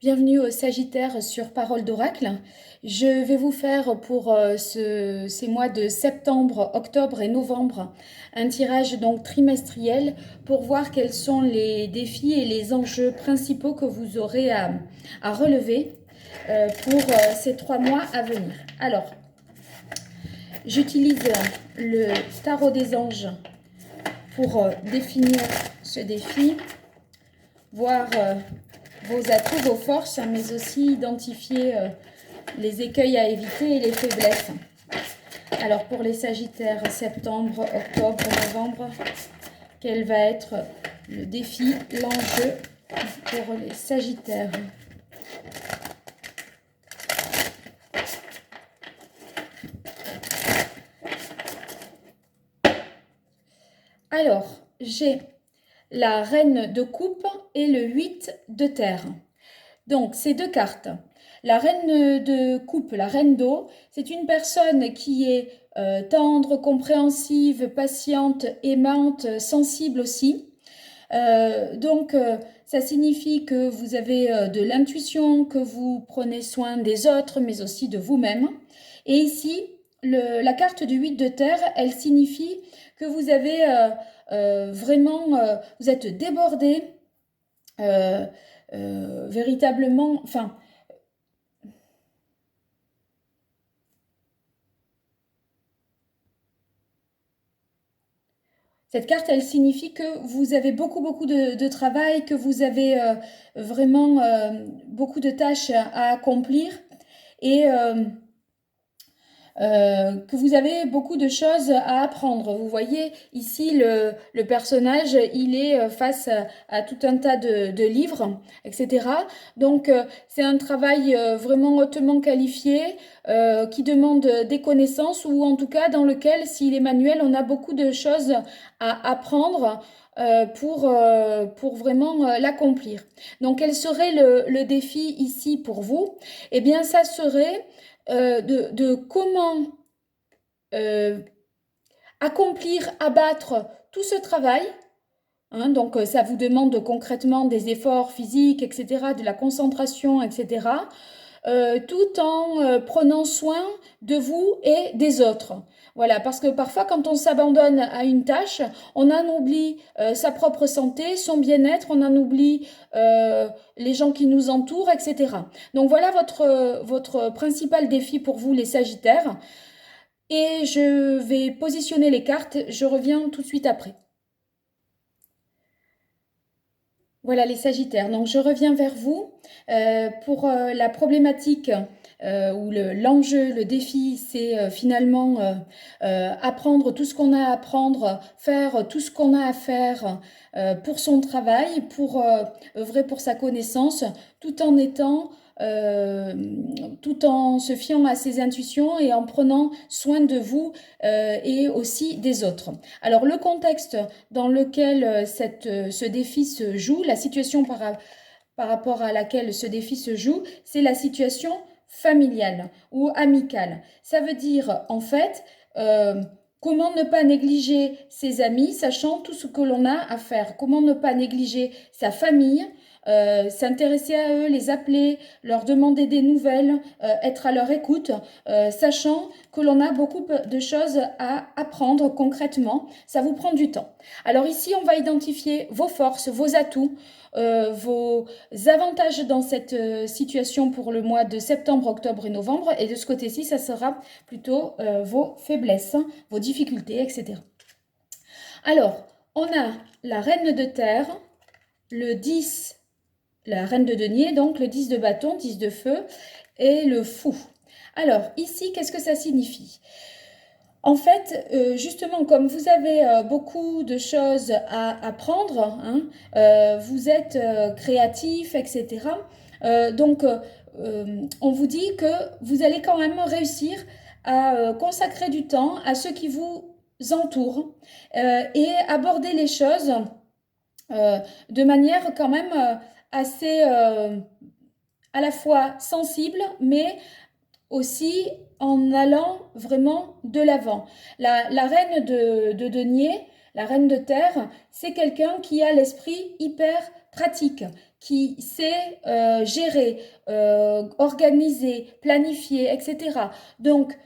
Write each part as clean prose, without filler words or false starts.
Bienvenue au Sagittaire sur Parole d'Oracle. Je vais vous faire pour ces mois de septembre, octobre et novembre un tirage donc trimestriel pour voir quels sont les défis et les enjeux principaux que vous aurez à relever pour ces 3 mois à venir. Alors, j'utilise le tarot des anges pour définir ce défi, voir vos atouts, vos forces, mais aussi identifier les écueils à éviter et les faiblesses. Alors pour les Sagittaires, septembre, octobre, novembre, quel va être le défi, l'enjeu pour les Sagittaires? Alors, j'ai la reine de coupe et le 8 de terre. Donc, ces deux cartes. La reine de coupe, la reine d'eau, c'est une personne qui est tendre, compréhensive, patiente, aimante, sensible aussi. Ça signifie que vous avez de l'intuition, que vous prenez soin des autres, mais aussi de vous-même. Et ici, la carte du 8 de terre, elle signifie que vous avez vous êtes débordé, véritablement, enfin, cette carte, elle signifie que vous avez beaucoup de travail, que vous avez vraiment beaucoup de tâches à accomplir et que vous avez beaucoup de choses à apprendre. Vous voyez ici le personnage, il est face à tout un tas de livres, etc. Donc c'est un travail vraiment hautement qualifié qui demande des connaissances ou en tout cas dans lequel, s'il est manuel, on a beaucoup de choses à apprendre pour vraiment l'accomplir. Donc quel serait le défi ici pour vous? Eh bien ça serait de comment accomplir, abattre tout ce travail. Donc ça vous demande concrètement des efforts physiques, etc., de la concentration, etc., tout en prenant soin de vous et des autres. Voilà, parce que parfois quand on s'abandonne à une tâche, on en oublie sa propre santé, son bien-être, on en oublie les gens qui nous entourent, etc. Donc voilà votre principal défi pour vous les Sagittaires. Et je vais positionner les cartes, je reviens tout de suite après. Voilà les Sagittaires, donc je reviens vers vous pour la problématique ou l'enjeu, le défi, c'est finalement apprendre tout ce qu'on a à apprendre, faire tout ce qu'on a à faire pour son travail, pour œuvrer pour sa connaissance, tout en étant tout en se fiant à ses intuitions et en prenant soin de vous et aussi des autres. Alors le contexte dans lequel ce défi se joue, la situation par rapport à laquelle ce défi se joue, c'est la situation familiale ou amicale. Ça veut dire en fait comment ne pas négliger ses amis, sachant tout ce que l'on a à faire. Comment ne pas négliger sa famille, s'intéresser à eux, les appeler, leur demander des nouvelles, être à leur écoute, sachant que l'on a beaucoup de choses à apprendre concrètement. Ça vous prend du temps. Alors ici, on va identifier vos forces, vos atouts, vos avantages dans cette situation pour le mois de septembre, octobre et novembre. Et de ce côté-ci, ça sera plutôt vos faiblesses, vos difficultés, etc. Alors, on a la reine de terre, le 10, la reine de denier, donc le 10 de bâton, 10 de feu, et le fou. Alors, ici, qu'est-ce que ça signifie ? En fait, justement, comme vous avez beaucoup de choses à apprendre, vous êtes créatif, etc. Donc, on vous dit que vous allez quand même réussir à consacrer du temps à ceux qui vous entourent et aborder les choses de manière quand même assez à la fois sensible, mais aussi en allant vraiment de l'avant. La reine de denier, la reine de terre, c'est quelqu'un qui a l'esprit hyper pratique, qui sait gérer, organiser, planifier, etc. Donc,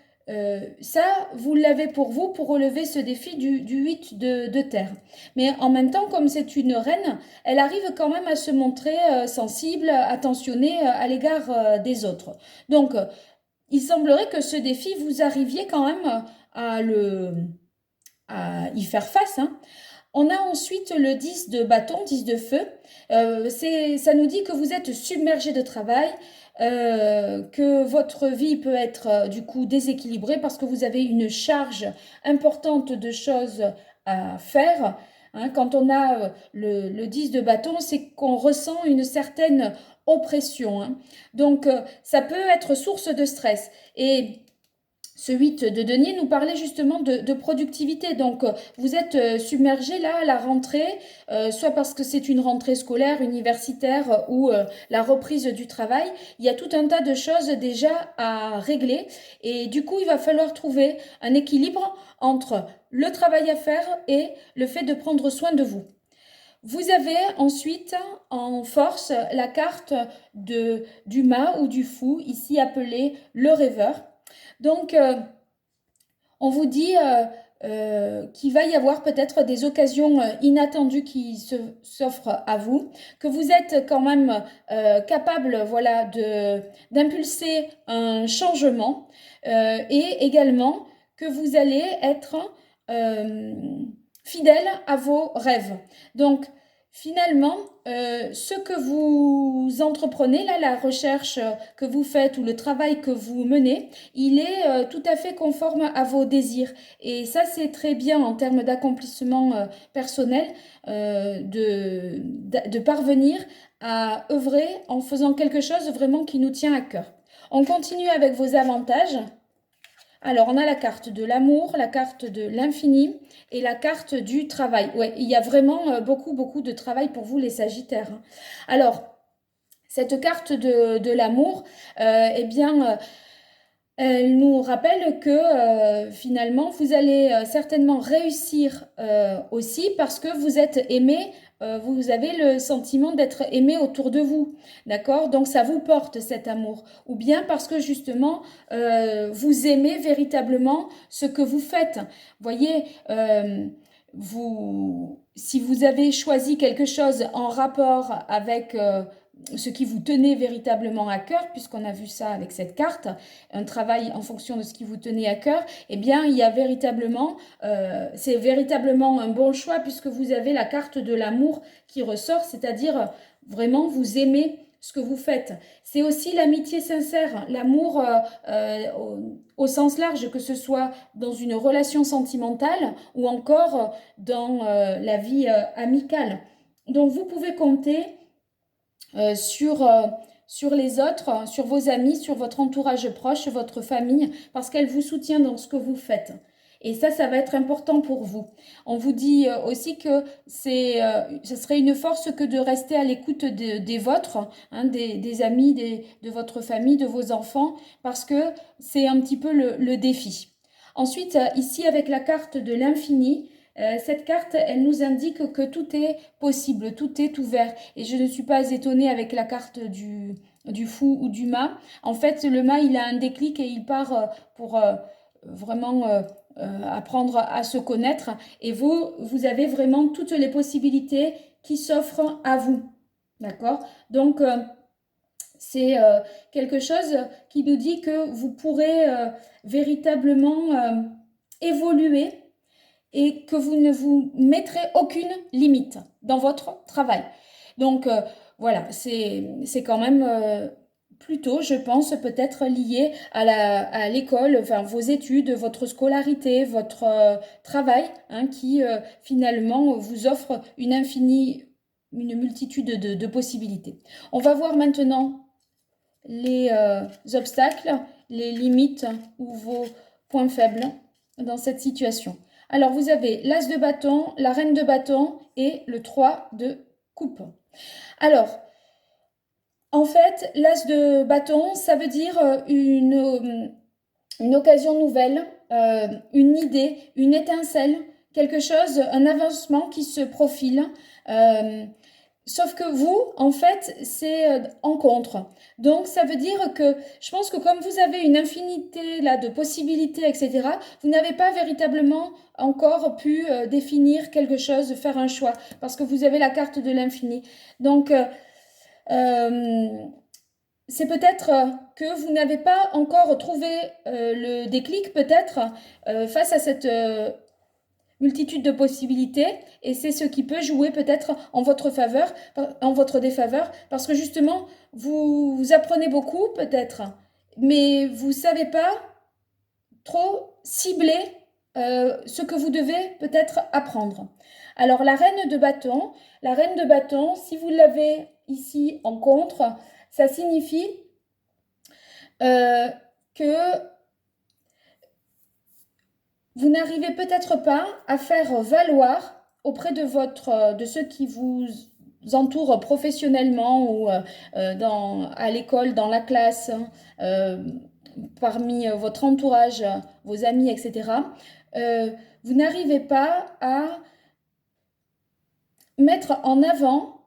ça, vous l'avez pour vous pour relever ce défi du 8 de terre. Mais en même temps, comme c'est une reine, elle arrive quand même à se montrer sensible, attentionnée à l'égard des autres. Donc, il semblerait que ce défi, vous arriviez quand même à y faire face, hein. On a ensuite le 10 de bâton, 10 de feu. Ça nous dit que vous êtes submergé de travail, que votre vie peut être du coup déséquilibrée parce que vous avez une charge importante de choses à faire. Hein. Quand on a le 10 de bâton, c'est qu'on ressent une certaine oppression. Hein. Donc, ça peut être source de stress. Et ce 8 de denier nous parlait justement de productivité. Donc, vous êtes submergé là à la rentrée, soit parce que c'est une rentrée scolaire, universitaire ou la reprise du travail. Il y a tout un tas de choses déjà à régler. Et du coup, il va falloir trouver un équilibre entre le travail à faire et le fait de prendre soin de vous. Vous avez ensuite en force la carte du mât ou du fou, ici appelé le rêveur. Donc, on vous dit qu'il va y avoir peut-être des occasions inattendues qui s'offrent à vous, que vous êtes quand même capable, voilà, d'impulser un changement et également que vous allez être fidèle à vos rêves. Donc, finalement, ce que vous entreprenez, là, la recherche que vous faites ou le travail que vous menez, il est tout à fait conforme à vos désirs. Et ça, c'est très bien en termes d'accomplissement personnel, de parvenir à œuvrer en faisant quelque chose vraiment qui nous tient à cœur. On continue avec vos avantages. Alors, on a la carte de l'amour, la carte de l'infini et la carte du travail. Ouais, il y a vraiment beaucoup de travail pour vous, les Sagittaires. Alors, cette carte de l'amour, eh bien, elle nous rappelle que finalement, vous allez certainement réussir aussi parce que vous êtes aimé, vous avez le sentiment d'être aimé autour de vous, d'accord? Donc ça vous porte cet amour. Ou bien parce que justement, vous aimez véritablement ce que vous faites. Voyez, si vous avez choisi quelque chose en rapport avec ce qui vous tenait véritablement à cœur, puisqu'on a vu ça avec cette carte, un travail en fonction de ce qui vous tenait à cœur, eh bien, il y a véritablement, c'est véritablement un bon choix puisque vous avez la carte de l'amour qui ressort, c'est-à-dire vraiment vous aimez ce que vous faites. C'est aussi l'amitié sincère, l'amour au sens large, que ce soit dans une relation sentimentale ou encore dans la vie amicale. Donc, vous pouvez compter sur les autres, sur vos amis, sur votre entourage proche, votre famille, parce qu'elle vous soutient dans ce que vous faites. Et ça va être important pour vous. On vous dit aussi que ce serait une force que de rester à l'écoute des vôtres, hein, des amis, de votre famille, de vos enfants, parce que c'est un petit peu le défi. Ensuite, ici, avec la carte de l'infini, cette carte, elle nous indique que tout est possible, tout est ouvert. Et je ne suis pas étonnée avec la carte du fou ou du mât. En fait, le mât, il a un déclic et il part pour vraiment apprendre à se connaître. Et vous avez vraiment toutes les possibilités qui s'offrent à vous. D'accord? Donc, c'est quelque chose qui nous dit que vous pourrez véritablement évoluer et que vous ne vous mettrez aucune limite dans votre travail. Donc, voilà, c'est quand même plutôt, je pense, peut-être lié à l'école, enfin, vos études, votre scolarité, votre travail, hein, qui finalement vous offre une multitude de possibilités. On va voir maintenant les obstacles, les limites ou vos points faibles dans cette situation. Alors, vous avez l'as de bâton, la reine de bâton et le 3 de coupe. Alors, en fait, l'as de bâton, ça veut dire une occasion nouvelle, une idée, une étincelle, quelque chose, un avancement qui se profile. Sauf que vous, en fait, c'est en contre. Donc, ça veut dire que je pense que comme vous avez une infinité là de possibilités, etc., vous n'avez pas véritablement encore pu définir quelque chose, faire un choix, parce que vous avez la carte de l'infini. Donc, euh, c'est peut-être que vous n'avez pas encore trouvé le déclic, peut-être, face à cette multitude de possibilités, et c'est ce qui peut jouer peut-être en votre faveur, en votre défaveur, parce que justement, vous apprenez beaucoup peut-être, mais vous ne savez pas trop cibler ce que vous devez peut-être apprendre. Alors la reine de bâton, si vous l'avez ici en contre, ça signifie que vous n'arrivez peut-être pas à faire valoir auprès de ceux qui vous entourent professionnellement ou à l'école, dans la classe, euh, parmi votre entourage, vos amis, etc. euh, vous n'arrivez pas à mettre en avant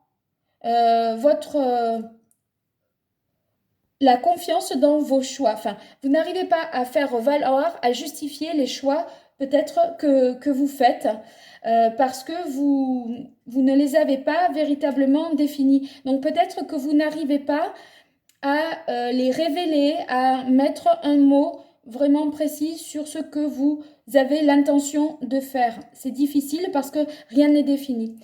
la confiance dans vos choix. Enfin, vous n'arrivez pas à faire valoir, à justifier les choix peut-être que vous faites parce que vous ne les avez pas véritablement définis. Donc peut-être que vous n'arrivez pas à les révéler, à mettre un mot vraiment précis sur ce que vous avez l'intention de faire. C'est difficile parce que rien n'est défini.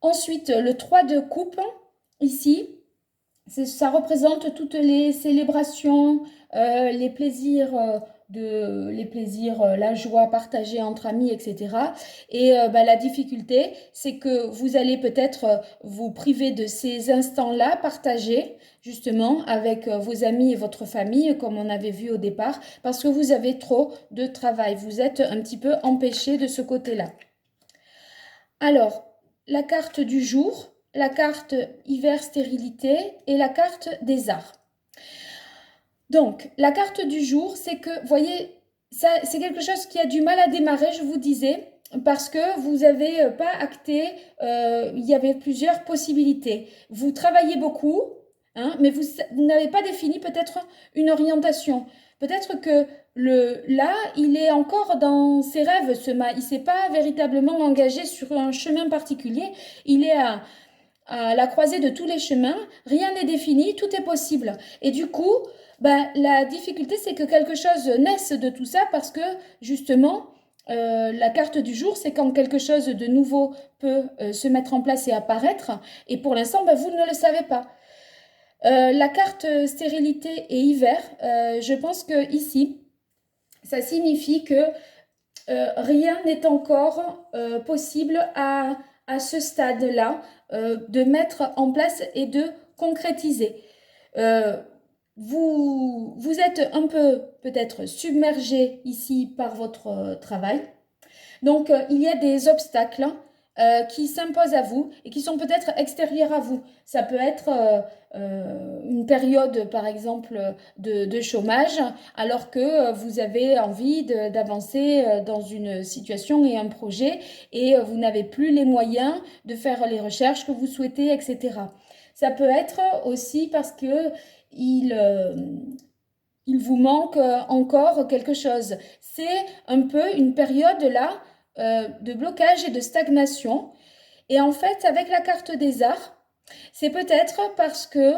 Ensuite, le 3 de coupe, ici, ça représente toutes les célébrations, les plaisirs, la joie partagée entre amis, etc. Et la difficulté, c'est que vous allez peut-être vous priver de ces instants-là partagés, justement, avec vos amis et votre famille, comme on avait vu au départ, parce que vous avez trop de travail. Vous êtes un petit peu empêché de ce côté-là. Alors, la carte du jour, la carte hiver stérilité et la carte des arts. Donc, la carte du jour, c'est que, vous voyez, ça, c'est quelque chose qui a du mal à démarrer, je vous disais, parce que vous n'avez pas acté, il y avait plusieurs possibilités. Vous travaillez beaucoup, hein, mais vous n'avez pas défini peut-être une orientation. Peut-être que là, il est encore dans ses rêves, il ne s'est pas véritablement engagé sur un chemin particulier. Il est à la croisée de tous les chemins, rien n'est défini, tout est possible. Et du coup, la difficulté, c'est que quelque chose naisse de tout ça parce que justement, la carte du jour, c'est quand quelque chose de nouveau peut se mettre en place et apparaître. Et pour l'instant, vous ne le savez pas. La carte stérilité et hiver, je pense que ici, ça signifie que rien n'est encore possible à ce stade-là de mettre en place et de concrétiser. Vous êtes un peu peut-être submergé ici par votre travail. Donc, il y a des obstacles qui s'imposent à vous et qui sont peut-être extérieurs à vous. Ça peut être une période, par exemple, de chômage, alors que vous avez envie d'avancer dans une situation et un projet et vous n'avez plus les moyens de faire les recherches que vous souhaitez, etc. Ça peut être aussi parce que il vous manque encore quelque chose. C'est un peu une période là de blocage et de stagnation. Et en fait, avec la carte des arts, c'est peut-être parce que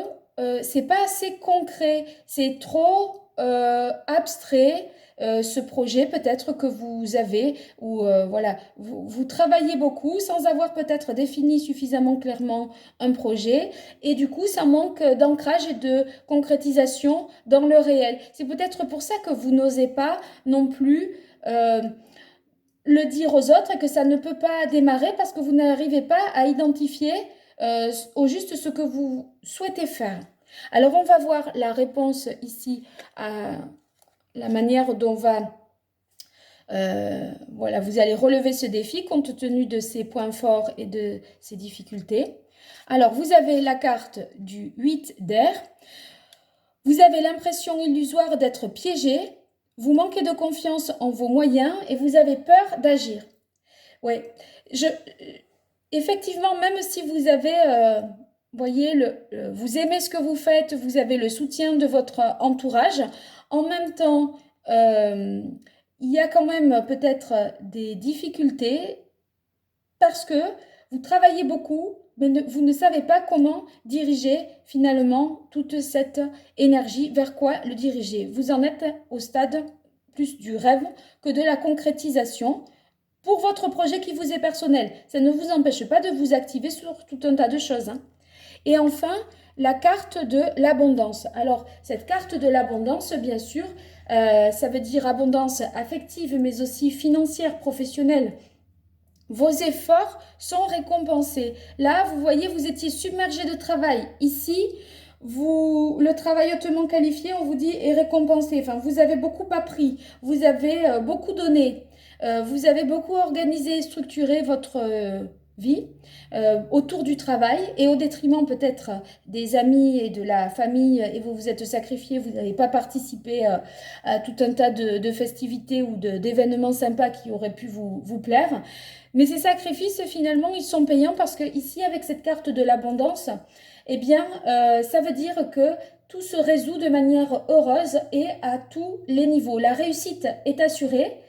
c'est pas assez concret, c'est trop abstrait. Ce projet peut-être que vous avez ou voilà vous travaillez beaucoup sans avoir peut-être défini suffisamment clairement un projet et du coup ça manque d'ancrage et de concrétisation dans le réel. C'est peut-être pour ça que vous n'osez pas non plus le dire aux autres et que ça ne peut pas démarrer parce que vous n'arrivez pas à identifier au juste ce que vous souhaitez faire. Alors on va voir la réponse ici à la manière dont voilà, vous allez relever ce défi compte tenu de ses points forts et de ses difficultés. Alors vous avez la carte du 8 d'air. Vous avez l'impression illusoire d'être piégé. Vous manquez de confiance en vos moyens et vous avez peur d'agir. Ouais, effectivement, même si vous avez, voyez, vous aimez ce que vous faites, vous avez le soutien de votre entourage, en même temps, il y a quand même peut-être des difficultés parce que vous travaillez beaucoup, mais vous ne savez pas comment diriger finalement toute cette énergie, vers quoi le diriger. Vous en êtes au stade plus du rêve que de la concrétisation pour votre projet qui vous est personnel. Ça ne vous empêche pas de vous activer sur tout un tas de choses, hein. Et enfin, la carte de l'abondance. Alors, cette carte de l'abondance, bien sûr, ça veut dire abondance affective, mais aussi financière, professionnelle. Vos efforts sont récompensés. Là, vous voyez, vous étiez submergé de travail. Ici, le travail hautement qualifié, on vous dit, est récompensé. Enfin, vous avez beaucoup appris, vous avez beaucoup donné, vous avez beaucoup organisé et structuré votre vie autour du travail et au détriment peut-être des amis et de la famille et vous vous êtes sacrifié, vous n'avez pas participé à tout un tas de festivités ou d'événements sympas qui auraient pu vous plaire. Mais ces sacrifices, finalement, ils sont payants parce que ici, avec cette carte de l'abondance, eh bien, ça veut dire que tout se résout de manière heureuse et à tous les niveaux. La réussite est assurée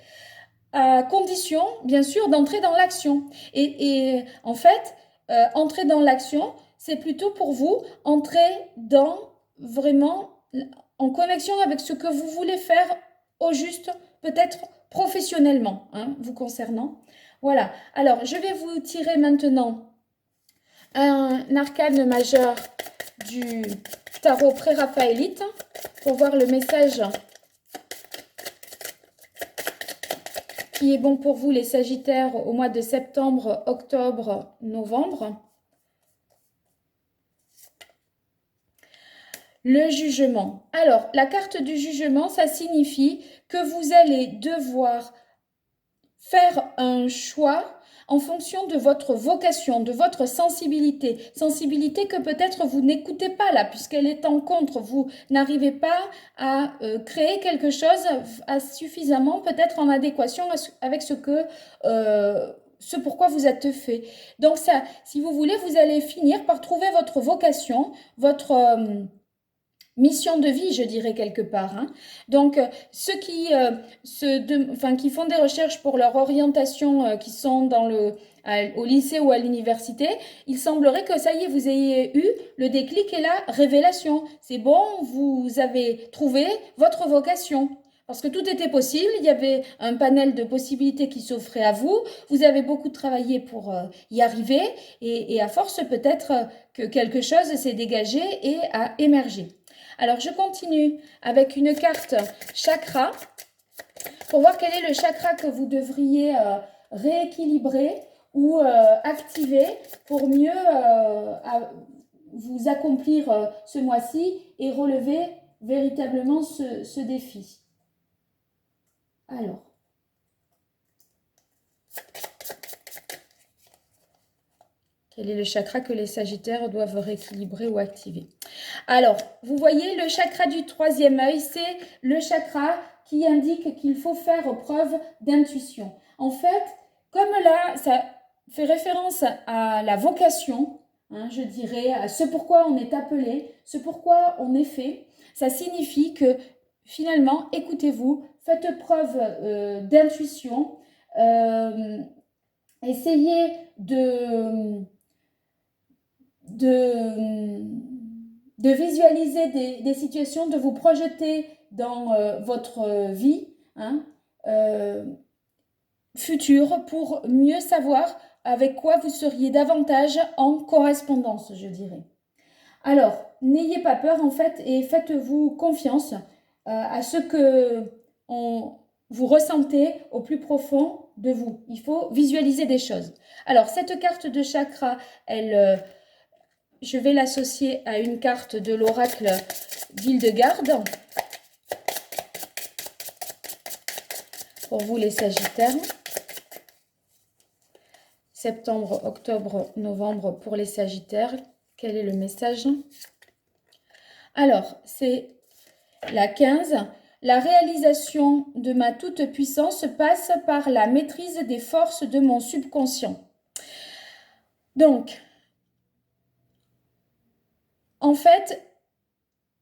à condition, bien sûr, d'entrer dans l'action. Et en fait, entrer dans l'action, c'est plutôt pour vous entrer dans vraiment en connexion avec ce que vous voulez faire au juste, peut-être professionnellement, hein, vous concernant. Voilà. Alors, je vais vous tirer maintenant un arcane majeur du tarot pré-raphaélite pour voir le message qui est bon pour vous, les Sagittaires, au mois de septembre, octobre, novembre. Le jugement. Alors, la carte du jugement, ça signifie que vous allez devoir faire un choix en fonction de votre vocation, de votre sensibilité. Sensibilité que peut-être vous n'écoutez pas là, puisqu'elle est en contre. Vous n'arrivez pas à créer quelque chose à suffisamment peut-être en adéquation avec ce pourquoi vous êtes fait. Donc ça, si vous voulez, vous allez finir par trouver votre vocation, votre mission de vie, je dirais quelque part, hein. Donc, ceux qui, qui font des recherches pour leur orientation, qui sont au lycée ou à l'université, il semblerait que ça y est, vous ayez eu le déclic et la révélation. C'est bon, vous avez trouvé votre vocation. Parce que tout était possible, il y avait un panel de possibilités qui s'offrait à vous, vous avez beaucoup travaillé pour y arriver, et à force peut-être que quelque chose s'est dégagé et a émergé. Alors, je continue avec une carte chakra pour voir quel est le chakra que vous devriez rééquilibrer ou activer pour mieux vous accomplir ce mois-ci et relever véritablement ce défi. Alors, quel est le chakra que les Sagittaires doivent rééquilibrer ou activer? Alors, vous voyez, le chakra du troisième œil, c'est le chakra qui indique qu'il faut faire preuve d'intuition. En fait, comme là, ça fait référence à la vocation, hein, je dirais, à ce pourquoi on est appelé, ce pourquoi on est fait, ça signifie que finalement, écoutez-vous, faites preuve d'intuition, essayez de visualiser des situations, de vous projeter dans votre vie, hein, future pour mieux savoir avec quoi vous seriez davantage en correspondance, je dirais. Alors, n'ayez pas peur en fait et faites-vous confiance à ce que vous ressentez au plus profond de vous. Il faut visualiser des choses. Alors, cette carte de chakra, je vais l'associer à une carte de l'oracle d'Hildegarde. Pour vous les Sagittaires. Septembre, octobre, novembre pour les Sagittaires. Quel est le message? Alors, c'est la 15. La réalisation de ma toute-puissance passe par la maîtrise des forces de mon subconscient. Donc, en fait,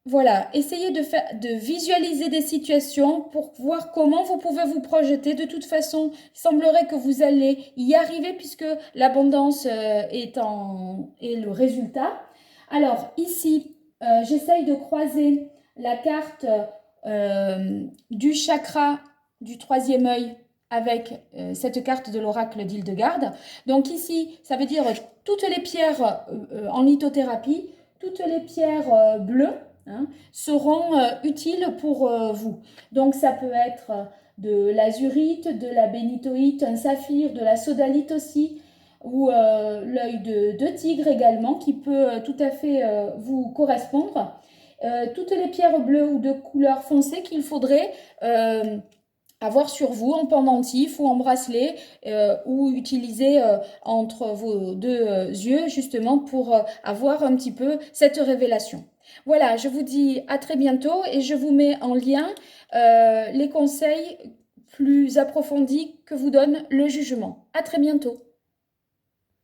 voilà, essayez de visualiser des situations pour voir comment vous pouvez vous projeter. De toute façon, il semblerait que vous allez y arriver puisque l'abondance est le résultat. Alors ici, j'essaye de croiser la carte du chakra du troisième œil avec cette carte de l'oracle d'Hildegarde. Donc ici, ça veut dire toutes les pierres en lithothérapie, toutes les pierres bleues, hein, seront utiles pour vous. Donc ça peut être de l'azurite, de la bénitoïte, un saphir, de la sodalite aussi, ou l'œil de tigre également, qui peut tout à fait vous correspondre. Toutes les pierres bleues ou de couleur foncée qu'il faudrait avoir sur vous en pendentif ou en bracelet ou utiliser entre vos deux yeux justement pour avoir un petit peu cette révélation. Voilà, je vous dis à très bientôt et je vous mets en lien les conseils plus approfondis que vous donne le jugement. À très bientôt.